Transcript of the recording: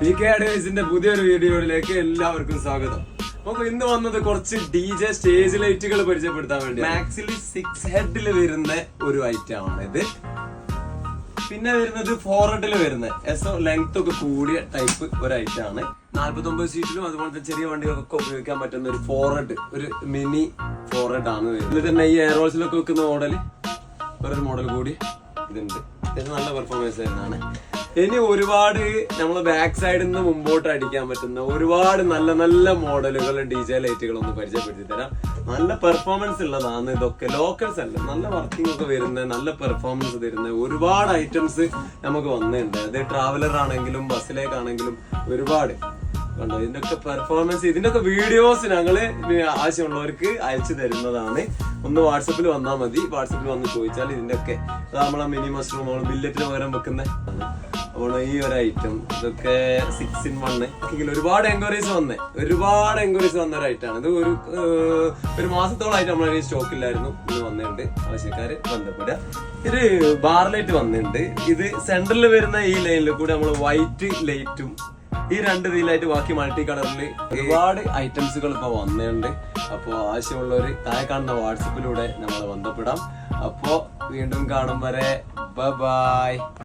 PK Advice-ന്റെ പുതിയൊരു വീഡിയോയിലേക്ക് എല്ലാവർക്കും സ്വാഗതം. നമുക്ക് ഇന്ന് വന്നത് കുറച്ച് DJ സ്റ്റേജ് ലൈറ്റുകൾ പരിചയപ്പെടുത്താൻ വേണ്ടി. മാക്സിൽ 6 ഹെഡിൽ വരുന്ന ഒരു ഐറ്റം ആണ് ഇത്. പിന്നെ വരുന്നത് 4 ഹെഡിൽ വരുന്ന ലെങ്ത് ഒക്കെ കൂടിയ ടൈപ്പ് ഒരു ഐറ്റം ആണ്. 49 സീറ്റിലും അതുപോലത്തെ ചെറിയ വണ്ടികൾക്കൊക്കെ ഉപയോഗിക്കാൻ പറ്റുന്ന ഒരു 4 ഹെഡ്, ഒരു മിനി 4 ഹെഡ് ആണ് വരുന്നത്. ഇതിൽ തന്നെ ഈ എയർഹോൾസിലൊക്കെ വെക്കുന്ന വേറൊരു മോഡൽ കൂടി ഇതുണ്ട്. ഇത് നല്ല പെർഫോമൻസ് വരുന്നതാണ്. ഇനി ഒരുപാട് നമ്മളെ ബാക്ക് സൈഡിൽ നിന്ന് മുമ്പോട്ട് അടിക്കാൻ പറ്റുന്ന ഒരുപാട് നല്ല നല്ല മോഡലുകൾ DJ ലൈറ്റുകളൊന്ന് പരിചയപ്പെടുത്തി തരാം. നല്ല പെർഫോമൻസ് ഉള്ളതാണ് ഇതൊക്കെ. ലോക്കൽസ് അല്ല, നല്ല വർക്കിംഗ് ഒക്കെ വരുന്ന, നല്ല പെർഫോമൻസ് തരുന്ന ഒരുപാട് ഐറ്റംസ് നമുക്ക് വന്നിട്ടുണ്ട്. അത് ട്രാവലർ ആണെങ്കിലും ബസ്സിലേക്കാണെങ്കിലും ഒരുപാട് കണ്ടോ. ഇതിന്റെയൊക്കെ പെർഫോമൻസ്, ഇതിന്റെയൊക്കെ വീഡിയോസ് ഞങ്ങള് ആവശ്യമുള്ളവർക്ക് അയച്ചു തരുന്നതാണ്. ഒന്ന് വാട്സപ്പിൽ വന്നാൽ മതി. വാട്സപ്പിൽ വന്ന് ചോദിച്ചാൽ ഇതിന്റെയൊക്കെ നമ്മളെ മിനി മഷ്റൂം നമ്മൾ ബില്ലറ്റിന് പകരം വെക്കുന്ന അപ്പോൾ ഈ ഒരു ഐറ്റം ഇതൊക്കെ 6-in-1 ഒരുപാട് എൻക്വയറീസ് വന്ന ഒരു ഐറ്റമാണ് ഇത്. ഒരു മാസത്തോളമായിട്ട് നമ്മളെ സ്റ്റോക്ക് ഇല്ലായിരുന്നു. ഇത് വന്നിട്ടുണ്ട്, ആവശ്യക്കാര് ബന്ധപ്പെടുക. ഇത് ബാർ ലൈറ്റ് വന്നിട്ടുണ്ട്. ഇത് സെന്ററിൽ വരുന്ന ഈ ലൈനിൽ കൂടെ നമ്മൾ വൈറ്റ് ലൈറ്റും ഈ 2 വീലായിട്ട് ബാക്കി മൾട്ടി കളറിൽ ഒരുപാട് ഐറ്റംസുകൾ ഇപ്പൊ വന്നിട്ടുണ്ട്. അപ്പോൾ ആവശ്യമുള്ളവർ താഴെ കാണുന്ന വാട്സപ്പിലൂടെ നമ്മളെ ബന്ധപ്പെടാം. അപ്പോൾ വീണ്ടും കാണും വരെ ബൈ.